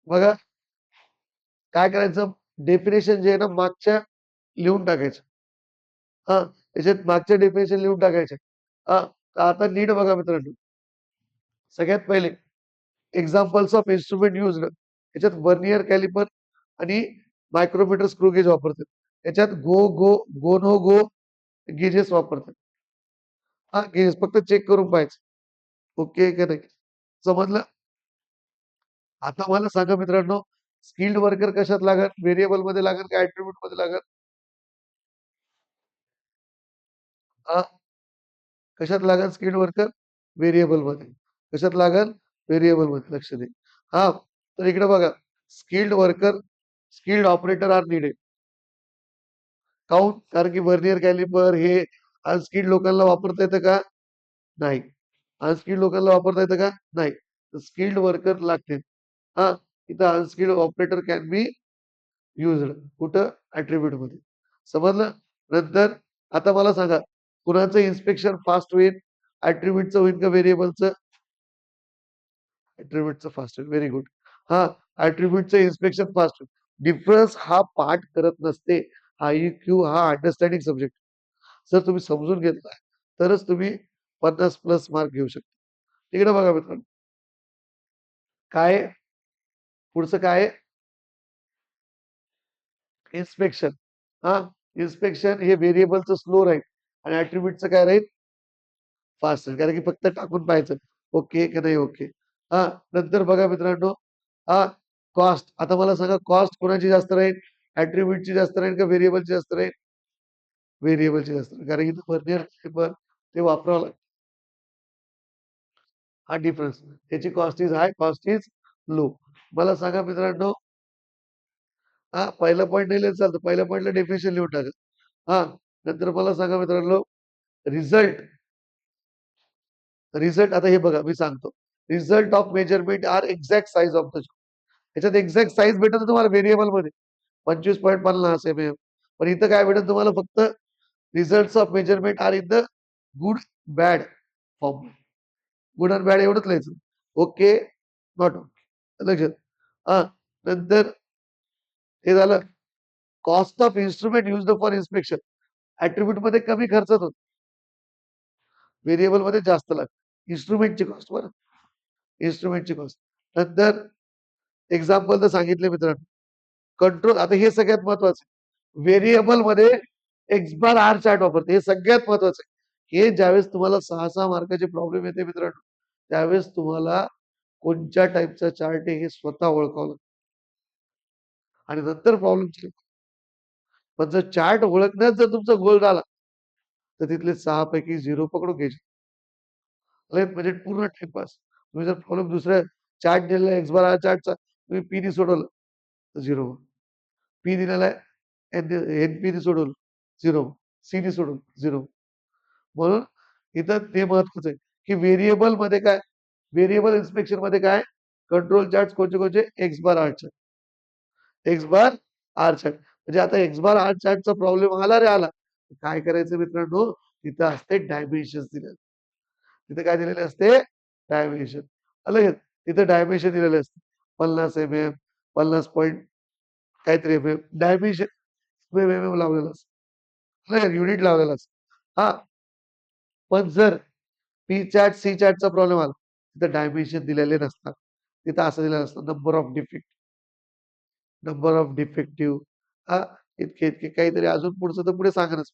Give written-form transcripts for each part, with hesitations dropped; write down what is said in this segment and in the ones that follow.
बघा काय करायचं, डेफिनेशन जे आहे ना मागच्या लिहून टाकायचं. हां, त्याच्यात मागच्या डेफिनेशन लिहून टाकायचे. हां, तर आता नीट बघा मित्रांनो. सगळ्यात पहिले एक्झाम्पल्स ऑफ इन्स्ट्रुमेंट यूज्ड याच्यात व्हर्नियर कॅलिपर आणि मायक्रोमीटर स्क्रू गेज वापरतात. याच्यात गो नो गो गेजेस वापरतात. हां, गेजेस फक्त चेक करून पाहायचं. ओके का नाही? समजलं? आता मला सांगा मित्रांनो, स्किल्ड वर्कर कशात लागल? व्हेरिएबलमध्ये लागल का ॲट्रिब्यूटमध्ये लागल? हां, कशात लागल स्किल्ड वर्कर? व्हेरिएबलमध्ये. कशात लागल? व्हेरिएबलमध्ये. लक्ष दे. हां, तर इकडे बघा skilled worker, skilled operator are needed. काहून? कारण की व्हर्नियर कॅलिपर हे अनस्किल्ड लोकांना वापरता येतं का? नाही. अनस्किल्ड लोकांना वापरता येतं का? नाही. तर स्किल्ड वर्कर लागते. हां, इथं unskilled operator can be used. कुठं? ॲट्रिब्यूटमध्ये. समजलं? नंतर आता मला सांगा, कुणाचं इन्स्पेक्शन फास्ट होईल? ॲट्रिब्यूटचं होईल का व्हेरिएबलचं? ॲट्रिब्यूटचं फास्ट होईल. Very good. हां, ॲट्रिब्यूटचं इन्स्पेक्शन फास्ट होईल. डिफरन्स हा पाठ करत नसते. हा IQ हा अंडरस्टँडिंग सब्जेक्ट. जर तुम्ही समजून घेतला, तरच तुम्ही 50 प्लस मार्क घेऊ शकता. तिकडे बघा मित्रांनो. काय आहे? पुढचं काय आहे? इन्स्पेक्शन. हां, इन्स्पेक्शन हे व्हेरिएबलचं स्लो राहील आणि ॲट्रिब्यूटचं काय राहील? फास्ट राहील. कारण की फक्त टाकून पाहायचं. ओके का नाही ओके. हां, नंतर बघा मित्रांनो, हां, कॉस्ट. आता मला सांगा कॉस्ट कोणाची जास्त राहील? ॲट्रिब्यूटची जास्त राहील का व्हेरिएबलची जास्त राहील? व्हेरिएबलची जास्त राहील. कारण की व्हर्नियर कॅलिपर ते वापरावं लागतं. हा डिफरन्स. त्याची cost is hi, cost is low. मला सांगा मित्रांनो, हां, पहिला पॉइंट नाही लिहिलं चालतं. पहिल्या पॉइंटला डेफिनिशन लिहून टाका. हां, नंतर मला सांगा मित्रांनो, रिझल्ट रिझल्ट आता हे बघा मी सांगतो. Result of measurement are exact size of the job. ह्याच्यात एक्झॅक्ट साइज भेटेल तुम्हाला व्हेरिएबलमध्ये 25.50 mm. पण इथं काय भेटेल तुम्हाला फक्त results of measurement are in the good, bad form. Good आणि बॅड एवढंच लिहायचं. Okay, not okay. लक्षात. हां, नंतर हे झालं. Cost of instrument used for inspection. ॲट्रिब्यूटमध्ये कमी खर्चात होतं. व्हेरिएबलमध्ये जास्त लागतं. इन्स्ट्रुमेंटची कॉस्ट बरं. इन्स्ट्रुमेंटची कॉस्ट. नंतर एक्झाम्पल तर सांगितले मित्रांनो. कंट्रोल आता हे सगळ्यात महत्वाचं आहे. व्हेरिएबलमध्ये एक्स बार आर चार्ट वापरते. हे सगळ्यात महत्वाचं आहे. हे ज्यावेळेस तुम्हाला 6-6 मार्काचे प्रॉब्लेम येते मित्रांनो, त्यावेळेस तुम्हाला कोणत्या टाइपचा चार्ट आहे हे स्वतः ओळखावं लागतं. आणि नंतर प्रॉब्लेम सॉल्व्ह. पण जर चार्ट ओळखण्यात जर तुमचा गोल झाला, तर तिथले 6 पैकी 0 पकडून घ्यायचे. म्हणजे पूर्ण टाईमपास. तुम्ही जर प्रॉब्लेम दुसऱ्या चार्ट दिलेला एक्स बार आर चार्टचा तुम्ही पीनी सोडवलं तर 0. पी दिलेला आहे एनपीने सोडवलं 0. सीने सोडवलं 0. म्हणून इथं ते महत्वाचं आहे, की व्हेरिएबलमध्ये काय, व्हेरिएबल इन्स्पेक्शनमध्ये काय, कंट्रोल चार्ट कोणचे एक्स बार आर चार्ट. एक्स बार आर चार्ट. म्हणजे आता एक्स बार आर चार्टचा प्रॉब्लेम आला रे आला. काय करायचं मित्रांनो, तिथं असते डायमेन्शन्स दिलेले. तिथे काय दिलेले असते? डायमेन्शन. आलं का? तिथे डायमेन्शन दिलेले असते. 50 mm, 50 पॉइंट काहीतरी एम-एम डायमेन्शन एम-एम लावलेलं असतं. नाही युनिट लावलेलं असतं. हां, पण जर पी चार्ट, सी चार्टचा प्रॉब्लेम आला, तिथं डायमेन्शन दिलेले नसतात. तिथं असं दिलेलं असतं number of defect, number of defective. हां, इतके काहीतरी अजून पुढचं तर पुढे सांगेनच.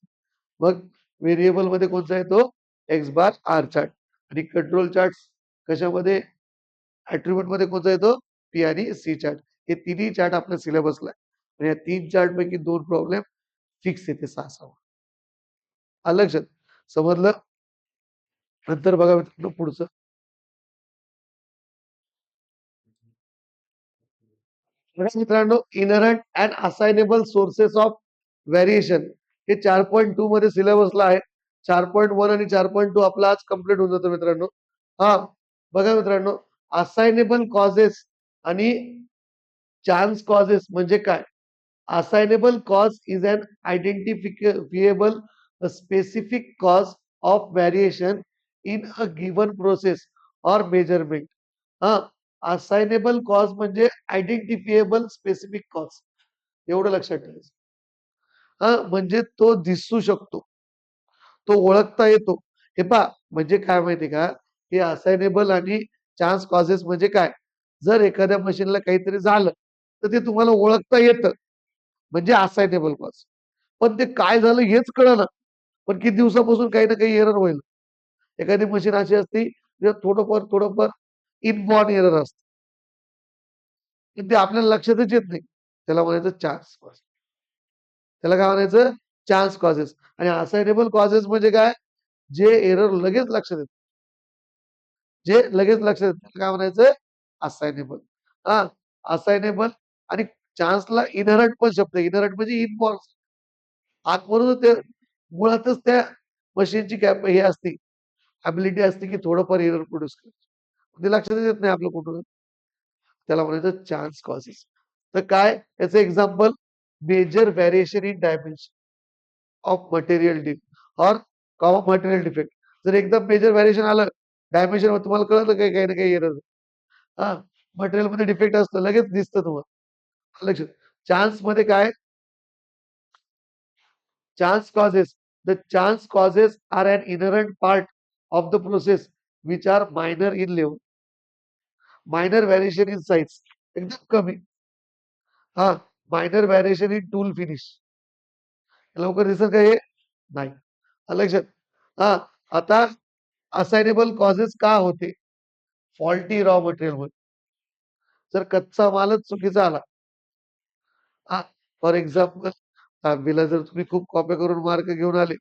मग व्हेरिएबलमध्ये कोणता येतो? एक्स बार आर चार्ट आणि कंट्रोल चार्ट्स कशामध्ये? ॲट्रिब्यूटमध्ये कोणता येतो? पी आणि सी चार्ट. हे तिन्ही चार्ट आपल्या सिलेबसला आहे. आणि या 3 चार्टपैकी 2 प्रॉब्लेम फिक्स येते 6-6. आलं लक्षात? समजलं? नंतर बघा मित्रांनो पुढचं. बघा मित्रांनो, inherent and assignable sources of variation हे 4.2 मध्ये सिलेबसला आहे. 4.1 आणि 4.2 आपला आज कंप्लीट होऊन जातो मित्रांनो. हां, बघा मित्रांनो, असाइनेबल कॉजेस आणि चान्स कॉजेस म्हणजे काय? Assignable cause is an identifiable a specific cause of variation in a given process or measurement. हां, असाइनेबल कॉज म्हणजे आयडेंटिफिएबल स्पेसिफिक कॉज. एवढं लक्षात ठेवायचं. म्हणजे तो दिसू शकतो, तो ओळखता येतो. हे पहा, म्हणजे काय माहिती का, हे असाइनेबल आणि चान्स कॉजेस म्हणजे काय, जर एखाद्या मशीनला काहीतरी झालं तर ते तुम्हाला ओळखता येतं, म्हणजे असाइनेबल कॉज. पण ते काय झालं हेच कळलं, पण किती दिवसापासून काही ना काही एरर होईल. एखादी मशीन अशी असती थोडंफार थोडंफार इनबॉर्न एरर असतं, पण ते आपल्याला लक्षातच येत नाही. त्याला म्हणायचं चान्स कॉज. त्याला काय म्हणायचं, चान्स कॉजेस. आणि असाइनेबल कॉजेस म्हणजे काय, जे एरर लगेच लक्षात येतं, जे लगेच लक्षात येतं त्याला काय म्हणायचं, असाइनेबल. हा, असाइनेबल. आणि चान्सला इनहरंट पण शब्द, इनहरंट म्हणजे इनबॉर्न. आतमधून ते मुळातच त्या मशीनची हे असते, ॲबिलिटी असते की थोडंफार एरर प्रोड्यूस करायची. ते लक्षातच येत नाही आपलं कुठून. त्याला म्हणायचं चान्स कॉजेस. तर काय याचं example, major variation in dimension of material defect और कॉमन मटेरियल डिफेक्ट. जर एकदम मेजर व्हेरिएशन आलं डायमेन्शन, तुम्हाला कळतं काही ना काही एरर. हा, मटेरियल मध्ये डिफेक्ट असतं, लगेच दिसतं तुम्हाला. लक्षात. चान्स मध्ये काय, chance causes. The chance causes are an inherent part of the process which are minor in level. Minor variation in size. एकदम कमी. हा, minor variation in tool finish. लवकर दिसत का हे? नाही. लक्षात. हा, आता असाइनेबल कॉजेस का होते? फॉल्टी रॉ मटेरियल मध्ये. जर कच्चा मालच चुकीचा आला, हा, फॉर एक्झाम्पल, दहावीला जर तुम्ही खूप कॉप्या करून मार्क घेऊन आले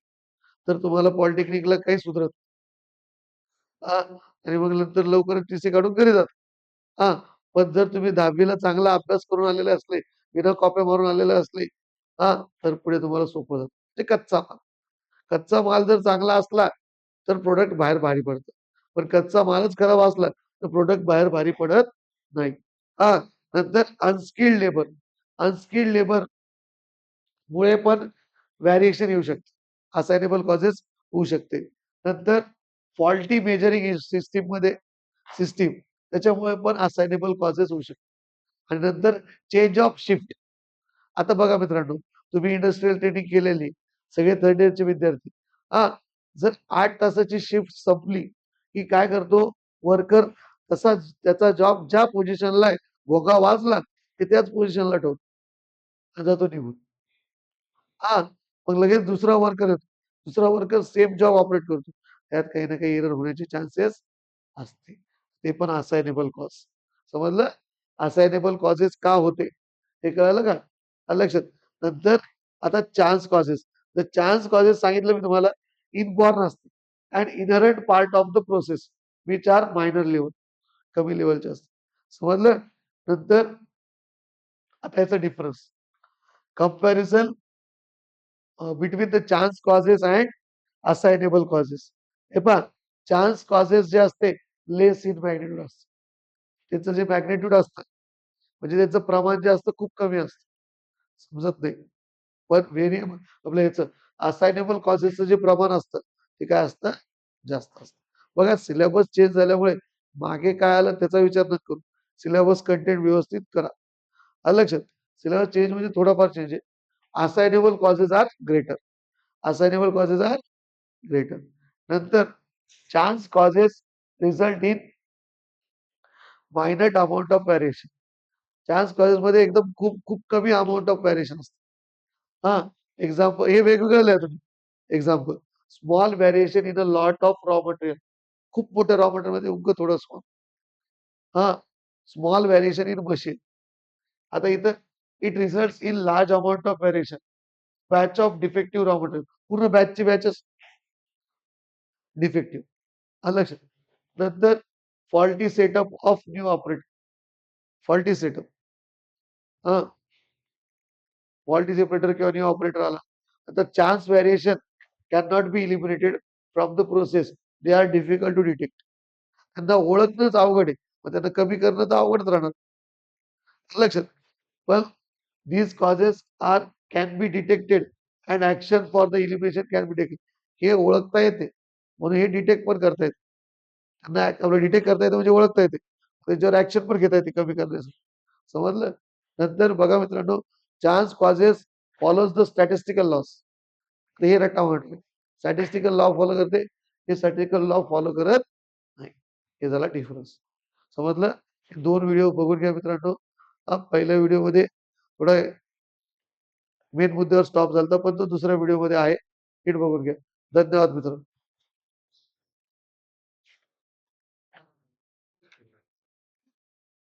तर तुम्हाला पॉलिटेक्निकला काही सुधरत. आणि मग नंतर लवकरच टीसी काढून घरी जातात. हां, पण जर तुम्ही 10वीला चांगला अभ्यास करून आलेले असले, बिना कॉप्या मारून आलेले असले, हां, तर पुढे तुम्हाला सोपं जातं. म्हणजे कच्चा माल. कच्चा माल जर चांगला असला, तर प्रॉडक्ट बाहेर भारी पडतं. पण कच्चा मालच खराब असला, तर प्रॉडक्ट बाहेर भारी पडत नाही. हां, नंतर अनस्किल्ड लेबर. अनस्किल्ड लेबर मुळे पण व्हेरिएशन येऊ शकते. असाइनेबल कॉजेस होऊ शकते. नंतर फॉल्टी मेजरिंग सिस्टममध्ये सिस्टीम, त्याच्यामुळे पण असाइनेबल कॉजेस होऊ शकते. आणि नंतर चेंज ऑफ शिफ्ट. आता बघा मित्रांनो, तुम्ही इंडस्ट्रियल ट्रेनिंग केलेली, सगळे थर्ड इयरचे विद्यार्थी. हां, जर 8 तासाची शिफ्ट संपली, की काय करतो वर्कर, तसा त्याचा जॉब ज्या पोझिशनला आहे, भोगा वाजला, की त्याच पोझिशनला ठेवतो आणि जातो निघून. हां, मग लगेच दुसरा वर्कर येतो. दुसरा वर्कर सेम जॉब ऑपरेट करतो. त्यात काही ना काही एरर होण्याचे चान्सेस असते. ते पण असाइनेबल कॉज. समजलं? असाइनेबल कॉजेस का होते? हे कळालं का? आलं लक्षात. नंतर आता चान्स कॉजेस. तर चान्स कॉजेस सांगितलं मी तुम्हाला, इनबॉर्न असते and inherent part of the process which are minor level, कमी लेव्हलचे असतात. समजलं? नंतर आता याचा difference. Comparison between the chance causes and assignable causes. हे पहा, चान्स कॉजेस जे असते लेस इन मॅग्निट्यूड असते. त्याचं जे मॅग्निट्यूड असतं, म्हणजे त्याचं प्रमाण जे असतं खूप कमी असतं. समजत नाही. पण व्हेरिएबल आपलं ह्याचं असाइनेबल कॉजेसचं जे प्रमाण असतं ते काय असतं, जास्त असतं. बघा, सिलेबस चेंज झाल्यामुळे मागे काय आलं त्याचा विचार नका करू. सिलेबस कंटेंट व्यवस्थित करा. आलं लक्षात. सिलेबस चेंज म्हणजे थोडाफार चेंज आहे. Assignable causes are greater. Assignable causes are greater. नंतर chance causes result in minute amount of variation. Chance causes मध्ये एकदम खूप खूप कमी अमाउंट ऑफ व्हेरिएशन असते. हां, एक्झाम्पल हे वेगवेगळं लिहा तुम्ही. Example, small variation in a lot of raw material. खूप मोठ्या रॉ मटेरियलमध्ये उगं थोडं स्मॉल. हां, स्मॉल व्हेरिएशन इन मशीन. आता इथं it results in large amount of variation. Batch of defective raw material. पूर्ण बॅचची बॅचेस डिफेक्टिव्ह. आलं लक्षात. नंतर faulty setup of new operator. Faulty setup. हां, फॉल्टी सेपरेटर किंवा न्यू ऑपरेटर आला. आता chance variation can not be eliminated from the process. They are difficult to detect. त्यांना ओळखणंच अवघड आहे. मग त्यांना कमी करणं तर अवघडच राहणार. लक्षात. पण these causes are can be detected and action for the elimination can be taken. हे ओळखता येते म्हणून हे डिटेक्ट पण करता येते. त्यांना आपलं डिटेक्ट करता येतं म्हणजे ओळखता येते. त्याच्यावर ऍक्शन पण घेता येते कमी करण्यासाठी. समजलं? नंतर बघा मित्रांनो, chance causes follows the statistical loss. हे रट्टा म्हटलं. स्टॅटिस्टिकल लॉ फॉलो करते, हे स्टॅटिस्टिकल लॉ फॉलो करत नाही. हे झाला डिफरन्स. समजलं? 2 व्हिडिओ बघून घ्या मित्रांनो. पहिल्या व्हिडिओमध्ये थोडा मेन मुद्द्यावर स्टॉप झालता, पण तो दुसऱ्या व्हिडिओमध्ये आहे. नीट बघून घ्या. धन्यवाद मित्रांनो.